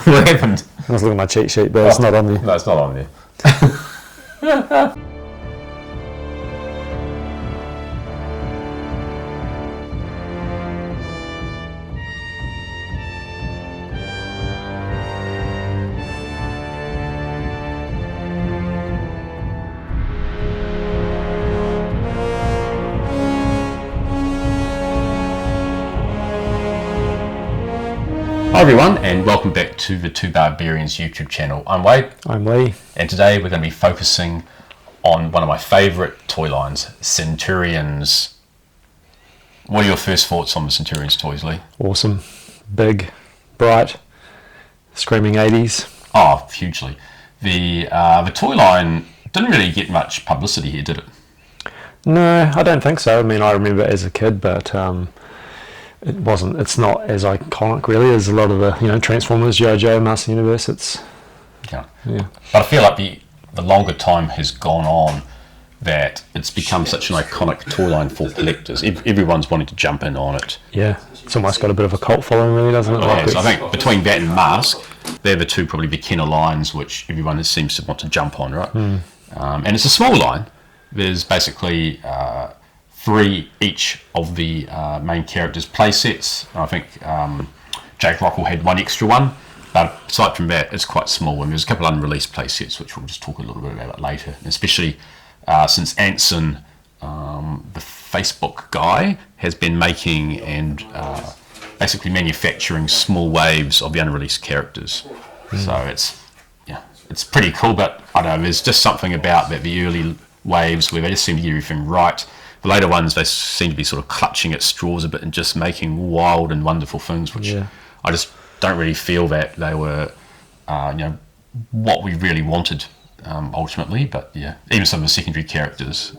What happened? I was looking at my cheat sheet, but it's not on there. No, it's not on there. Hi everyone, and welcome back to the Two Barbarians YouTube channel. I'm Wade. I'm Lee. And today we're going to be focusing on one of my favourite toy lines, Centurions. What are your first thoughts on the Centurions toys, Lee? Awesome. Big, bright, screaming 80s. Oh, hugely. The toy line didn't really get much publicity here, did it? No, I don't think so. I mean, I remember it as a kid, but it's not as iconic really as a lot of the, Transformers, G.I. Joe, Master Universe. Yeah. But I feel like the longer time has gone on that it's become such an iconic toy line for collectors. Everyone's wanting to jump in on it. Yeah, it's almost got a bit of a cult following really, doesn't it? Yes, I think between that and Mask, they're the two probably beginner lines which everyone seems to want to jump on, right? And it's a small line. There's basically 3 each of the main characters' play sets. I think Jake Rockwell had one extra one, but aside from that, it's quite small. And there's a couple of unreleased play sets, which we'll just talk a little bit about later, especially since Anson, the Facebook guy, has been making and basically manufacturing small waves of the unreleased characters. So it's pretty cool, but I don't know, there's just something about that, the early waves where they just seem to get everything right. The later ones, they seem to be sort of clutching at straws a bit and just making wild and wonderful things, which I just don't really feel that they were, what we really wanted ultimately. But yeah, even some of the secondary characters,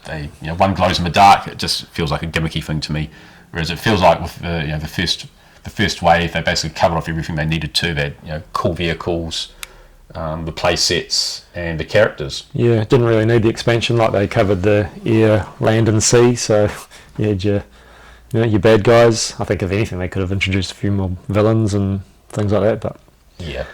they, one glows in the dark. It just feels like a gimmicky thing to me. Whereas it feels like with the first wave, they basically covered off everything they needed to. They had cool vehicles, the play sets and the characters. Yeah, didn't really need the expansion, like they covered the air, land and sea, so you had your bad guys. I think if anything they could have introduced a few more villains and things like that, but yeah.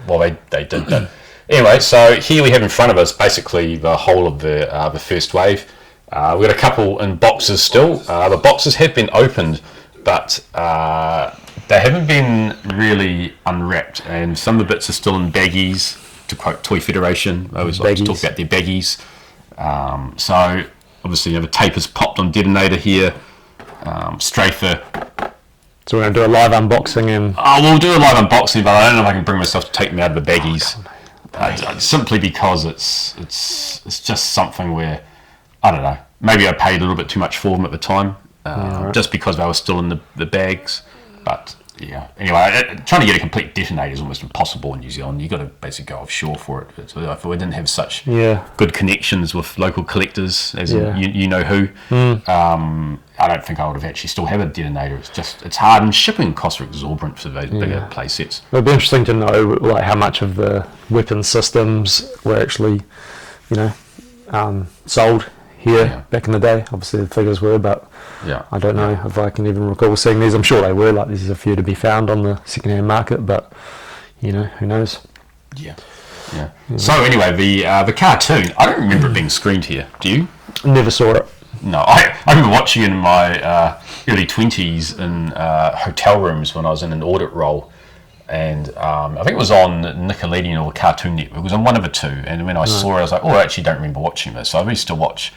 Well, they did that. Anyway, so here we have in front of us basically the whole of the first wave. We've got a couple in boxes still. The boxes have been opened, but they haven't been really unwrapped, and some of the bits are still in baggies, to quote Toy Federation. I always like to talk about their baggies. So obviously the tape is popped on Detonator here. Strafer. So we're going to do a live unboxing and... we'll do a live unboxing, but I don't know if I can bring myself to take them out of the baggies. Simply because it's just something where, I don't know, maybe I paid a little bit too much for them at the time, just because they were still in the bags. But yeah, anyway, trying to get a complete Detonator is almost impossible in New Zealand. You've got to basically go offshore for it. So if we didn't have such good connections with local collectors, as you know who, I don't think I would have actually still have a Detonator. It's hard, and shipping costs are exorbitant for those bigger play sets. It'd be interesting to know how much of the weapon systems were actually, sold here back in the day. Obviously the figures were, but I don't know if I can even recall seeing these. I'm sure they were, there's a few to be found on the second-hand market, but who knows. Yeah. So anyway, the cartoon, I don't remember it being screened here. Do you? Never saw it. No, I remember watching it in my early 20s in hotel rooms when I was in an audit role, and I think it was on Nickelodeon or Cartoon Network. It was on one of the two, and when I saw it, I was like, I actually don't remember watching this. So I used to watch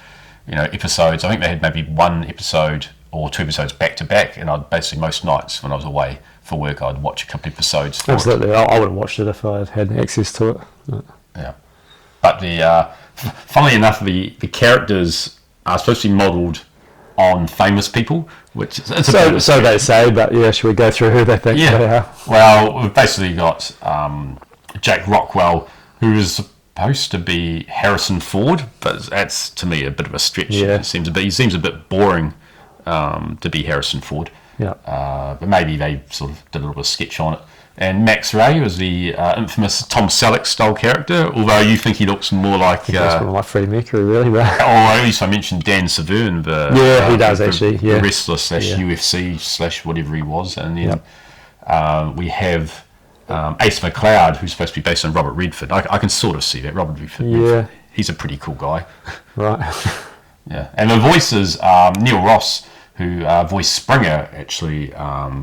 episodes. I think they had maybe 1 episode or 2 episodes back to back, and I'd basically most nights when I was away for work, I'd watch a couple of episodes. Absolutely, I would have watched it if I had access to it. Yeah, but funnily enough, the characters are supposed to be modelled on famous people, which so they say. But should we go through who they think they are? Well, we've basically got Jake Rockwell, who is supposed to be Harrison Ford, but that's to me a bit of a stretch. He seems a bit boring to be Harrison Ford. But maybe they sort of did a little bit of sketch on it. And Max Ray was the infamous Tom Selleck style character, although you think he looks more like... That's more like Freddie Mercury, really. But at least I mentioned Dan Severn, he does actually. The wrestler / UFC / whatever he was. And then we have Ace McLeod, who's supposed to be based on Robert Redford. I can sort of see that. Robert Redford. Yeah. He's a pretty cool guy. Right. Yeah. And the voices, Neil Ross, who voiced Springer, actually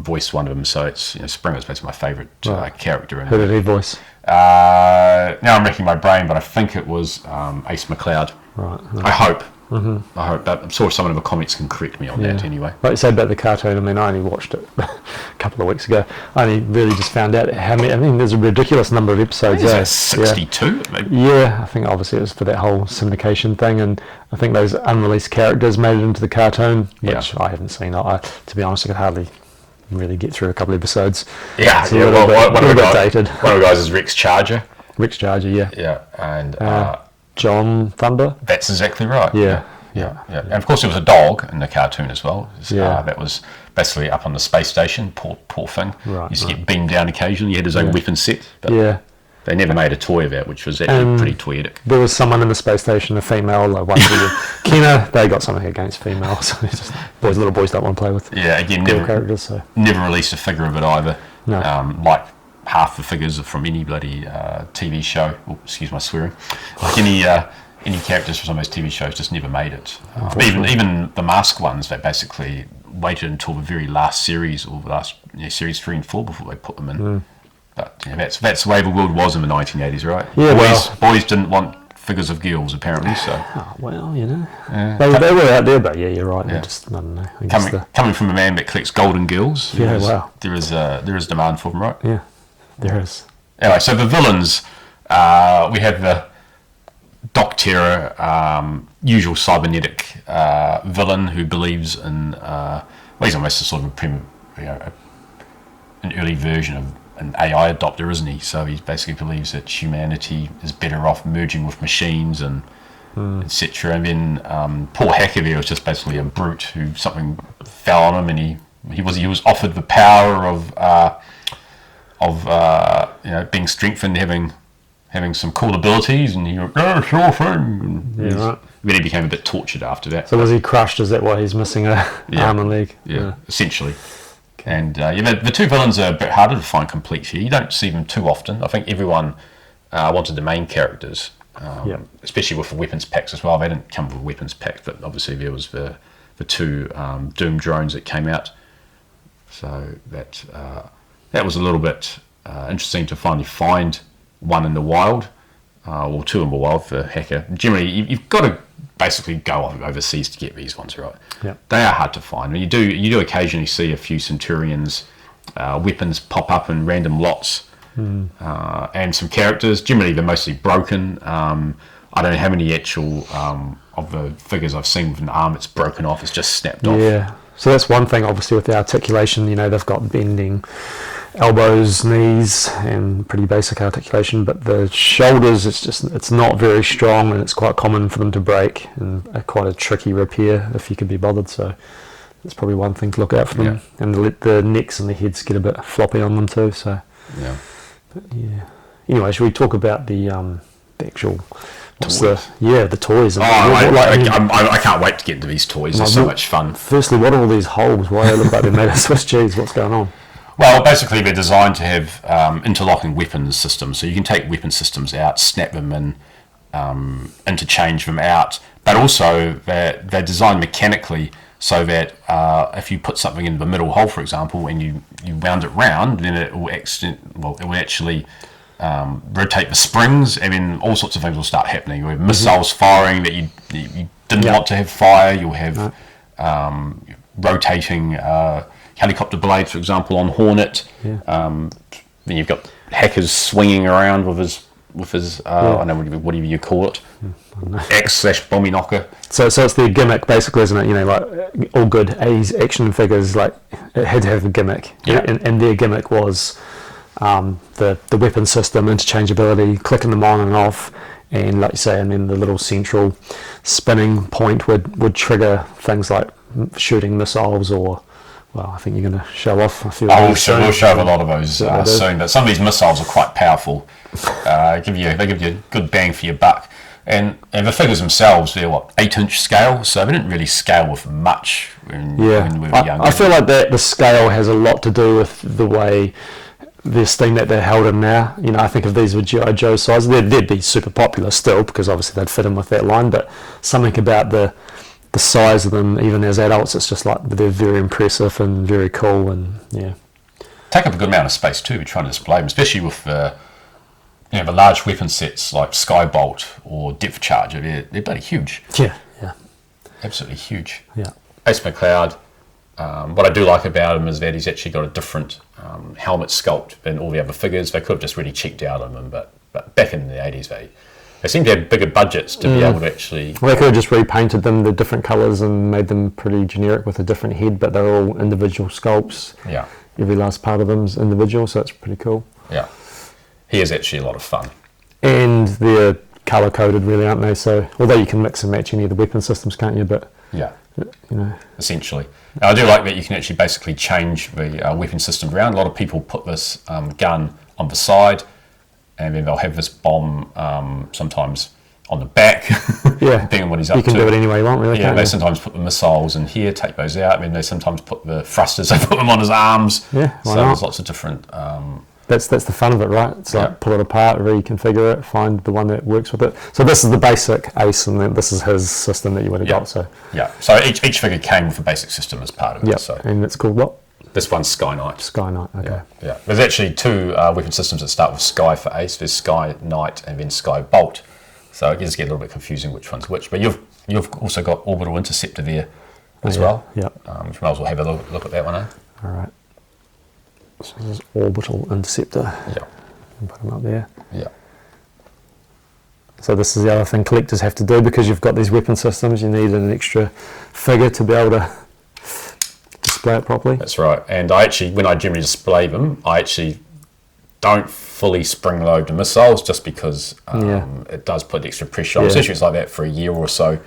voiced one of them. So it's Springer's basically my favourite character. Who did he voice? Now I'm wrecking my brain, but I think it was Ace McLeod. Right. I hope. I hope that. I'm sure someone in the comments can correct me on that anyway. Like you said about the cartoon, I mean, I only watched it a couple of weeks ago. I only really just found out how many. I mean, there's a ridiculous number of episodes. Is that 62? Yeah, I think obviously it was for that whole syndication thing, and I think those unreleased characters made it into the cartoon, which I haven't seen. To be honest, I could hardly really get through a couple of episodes. Yeah, it's a little bit dated. One of the guys is Rex Charger. Rex Charger, yeah. Yeah, and John Thunder. That's exactly right. Yeah. And of course, there was a dog in the cartoon as well. Yeah. That was basically up on the space station. Poor thing. Right. Used to get beamed down occasionally. He had his own weapon set. But they never made a toy of that, which was actually pretty toyetic. There was someone in the space station, a female, one of Kenna. They got something against females. Just little boys don't want to play with. Yeah, again, cool characters. So. Never released a figure of it either. No. Like half the figures from any bloody TV show. Oh, excuse my swearing. Like any characters from some of those TV shows just never made it. Even the Mask ones, they basically waited until the very last series or the last series 3 and 4 before they put them in. But that's the way the world was in the 1980s, right? Yeah, boys didn't want figures of girls apparently. So they were out there, but you're right. Yeah. Just I don't know. Coming from a man that collects golden girls, there is demand for them, right? Yeah, there is. Anyway, so the villains, we have the Doc Terror, usual cybernetic villain who believes in, he's almost a sort of an early version of an AI adopter, isn't he? So he basically believes that humanity is better off merging with machines and etc. And then poor Hacker there was just basically a brute who something fell on him, and he was offered the power of being strengthened, having some cool abilities, and he went, sure thing. Right. Then he became a bit tortured after that. So was he crushed? Is that why he's missing a arm and leg? Yeah, essentially. Okay. And the two villains are a bit harder to find complete here. You don't see them too often. I think everyone wanted the main characters, especially with the weapons packs as well. They didn't come with a weapons pack, but obviously there was the two Doom drones that came out. So that was a little bit interesting to finally find one in the wild, or two in the wild for Hacker. Generally, you've got to basically go overseas to get these ones, right? Yeah. They are hard to find. I mean, you do occasionally see a few Centurions weapons pop up in random lots, and some characters. Generally, they're mostly broken. I don't know how many actual of the figures I've seen with an arm that's broken off. It's just snapped off. Yeah. So that's one thing, obviously, with the articulation. They've got bending elbows, knees, and pretty basic articulation. But the shoulders, it's not very strong, and it's quite common for them to break, and quite a tricky repair if you could be bothered. So that's probably one thing to look out for them. Yeah. And the necks and the heads get a bit floppy on them too. So But Anyway, should we talk about the actual? The toys. I can't wait to get into these toys. They're so much fun. Firstly, what are all these holes? Why they look like they're made of Swiss cheese? What's going on? Well, basically, they're designed to have interlocking weapons systems. So you can take weapon systems out, snap them in, interchange them out. But also, they're designed mechanically so that if you put something in the middle hole, for example, and you wound it round, then it will actually rotate the springs, and then all sorts of things will start happening. You'll have missiles firing that you didn't want to have fire. You'll have rotating helicopter blades, for example, on Hornet. Then you've got Hackers swinging around with his I don't know, whatever you call it, X/Bombie Knocker. So it's their gimmick, basically, isn't it? Like all good 80s action figures, like it had to have a gimmick, and their gimmick was the weapon system, interchangeability, clicking them on and off, and like you say, and then the little central spinning point would trigger things like shooting missiles, or I think you're going to show off a few. We'll show a lot of those soon. But some of these missiles are quite powerful. They give you a good bang for your buck. And the figures themselves, they're 8-inch scale, so they didn't really scale with much when we were younger. I feel like the scale has a lot to do with the way the esteem that they're held in now. You know, I think if these were G.I. Joe size, they'd be super popular still, because obviously they'd fit in with that line, but something about the size of them, even as adults, it's just like they're very impressive and very cool, and yeah. Take up a good amount of space too, trying to display them, especially with the large weapon sets like Skybolt or Depth Charger. They're bloody huge. Yeah. Absolutely huge. Yeah. Ace McLeod, what I do like about him is that he's actually got a different helmet sculpt than all the other figures. They could have just really cheaped out on them, but back in the 80s, they seem to have bigger budgets to be able to actually... Well, they could have just repainted them the different colours and made them pretty generic with a different head, but they're all individual sculpts. Yeah. Every last part of them's individual, so it's pretty cool. Yeah. He is actually a lot of fun. And they're colour coded, really, aren't they? So, although you can mix and match any of the weapon systems, can't you? But yeah, you know, essentially. Now, I do like that you can actually basically change the weapon system around. A lot of people put this gun on the side, and then they'll have this bomb sometimes on the back. Yeah, depending on what he's up to. You can do it any way you want, really. Yeah, they sometimes put the missiles in here, take those out. I mean, they sometimes put the thrusters, they put them on his arms. Yeah, why so not? there's lots of different. That's the fun of it, right? It's like pull it apart, reconfigure it, find the one that works with it. So this is the basic Ace, and then this is his system that you would have got. So each figure came with a basic system as part of it. Yeah, so and it's called what? This one's Sky Knight. Sky Knight. Okay. Yeah. There's actually two weapon systems that start with Sky for Ace. There's Sky Knight and then Sky Bolt. So it does get a little bit confusing which one's which. But you've also got Orbital Interceptor there as well. Yeah. You might as well have a look at that one. All right. So this is Orbital Interceptor. Yeah. Put them up there. Yeah. So this is the other thing collectors have to do, because you've got these weapon systems. You need an extra figure to be able to display it properly. That's right. And I actually, when I generally display them, I actually don't fully spring load the missiles, just because it does put extra pressure on. Especially if it's like that for a year or so,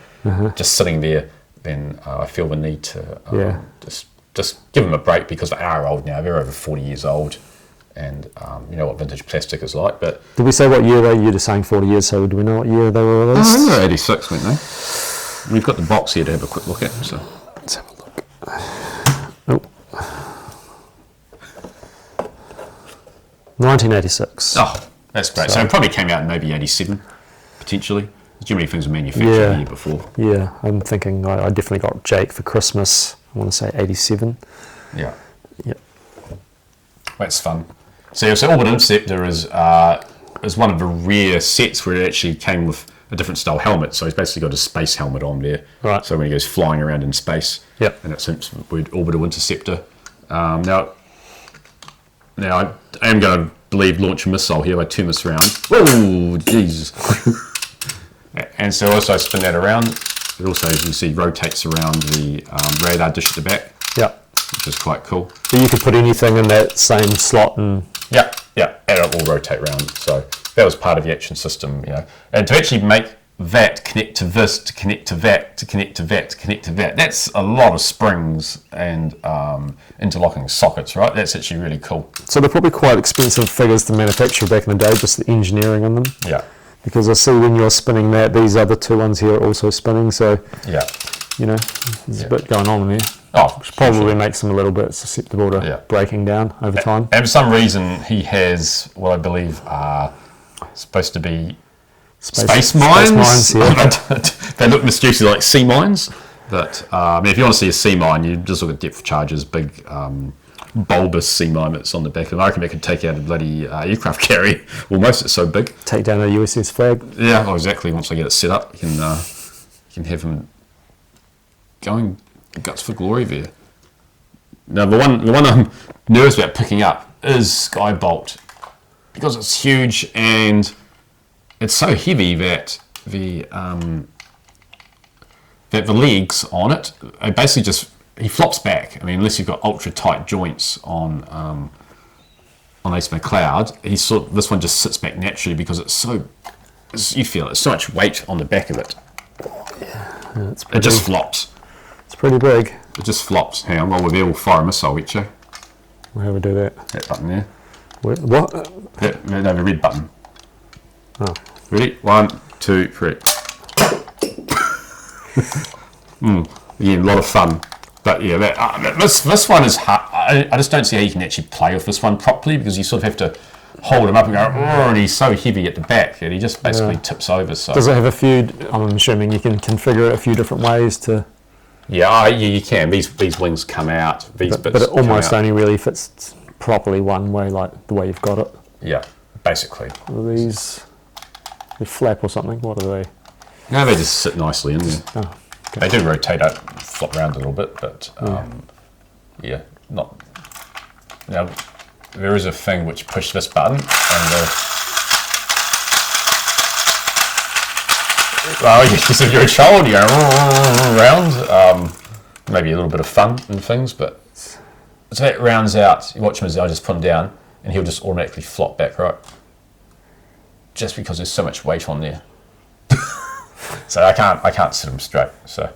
just sitting there. Then I feel the need to just give them a break, because they are old now. They're over 40 years old, and you know what vintage plastic is like. But did we say what year they? You're just saying 40 years. So do we know what year they were released? They were 86, weren't they? We've got the box here to have a quick look at. So let's have a look. Oh. 1986. Oh, that's great. So it probably came out in maybe 87, potentially. Too many things were manufactured the year before. Yeah, I'm thinking I definitely got Jake for Christmas. I want to say 87. Yeah. Yep. That's fun. So Orbital Interceptor is one of the rare sets where it actually came with a different style helmet. So he's basically got a space helmet on there. Right. So when he goes flying around in space, and it's the word Orbital Interceptor. Now I am going to launch a missile here. I turn this around. Whoa, Jesus. And so also spin that around. It also, as you see, rotates around the radar dish at the back. Yeah. Which is quite cool. So you could put anything in that same slot and... Yeah, and it will rotate around. So that was part of the action system, you know. And to actually make that connect to this, to connect to that, to connect to that, to connect to that, that's a lot of springs and interlocking sockets, right? That's actually really cool. So they're probably quite expensive figures to manufacture back in the day, just the engineering on them. Yeah. Because I see when you're spinning that, these other two ones here are also spinning, so you know, there's a bit going on in there. Which probably makes them a little bit susceptible to breaking down over time. And for some reason, he has what I believe are supposed to be space mines. They look mysteriously like sea mines, but I mean, if you want to see a sea mine, you just look at Depth Charger's big bulbous sea mine that's on the back of it. I reckon they could take out a bloody aircraft carrier almost, it's so big. Take down a USS flag. Yeah, exactly. Once I get it set up, you can have them going guts for glory there. Now the one I'm nervous about picking up is Skybolt, because it's huge and it's so heavy that the legs on it are basically just, he flops back. I mean, unless you've got ultra tight joints on Ace McLeod, this one just sits back naturally because you feel it's so much weight on the back of it. Yeah, it just flops. It's pretty big. It just flops. Hang on, while we're there, we'll fire a missile at you. How do we do that? That button there. What? No, the red button. Oh. Ready? 1, 2, 3. Again, a lot of fun. But yeah, this one is hard. I just don't see how you can actually play with this one properly, because you sort of have to hold him up and go, oh, and he's so heavy at the back that he just basically tips over. So does it have a few? I'm assuming you can configure it a few different ways to. Yeah, you can. These wings come out. But it almost only really fits properly one way, like the way you've got it. Yeah, basically. Are these they flap or something? What are they? No, they just sit nicely in there. Oh, okay. They do rotate out, flop around a little bit, but yeah, not. Now, there is a thing which push this button, and well, if you're a child, you go around. Maybe a little bit of fun and things, but so that rounds out. You watch him as I just put him down, and he'll just automatically flop back right, just because there's so much weight on there. So I can't sit him straight. So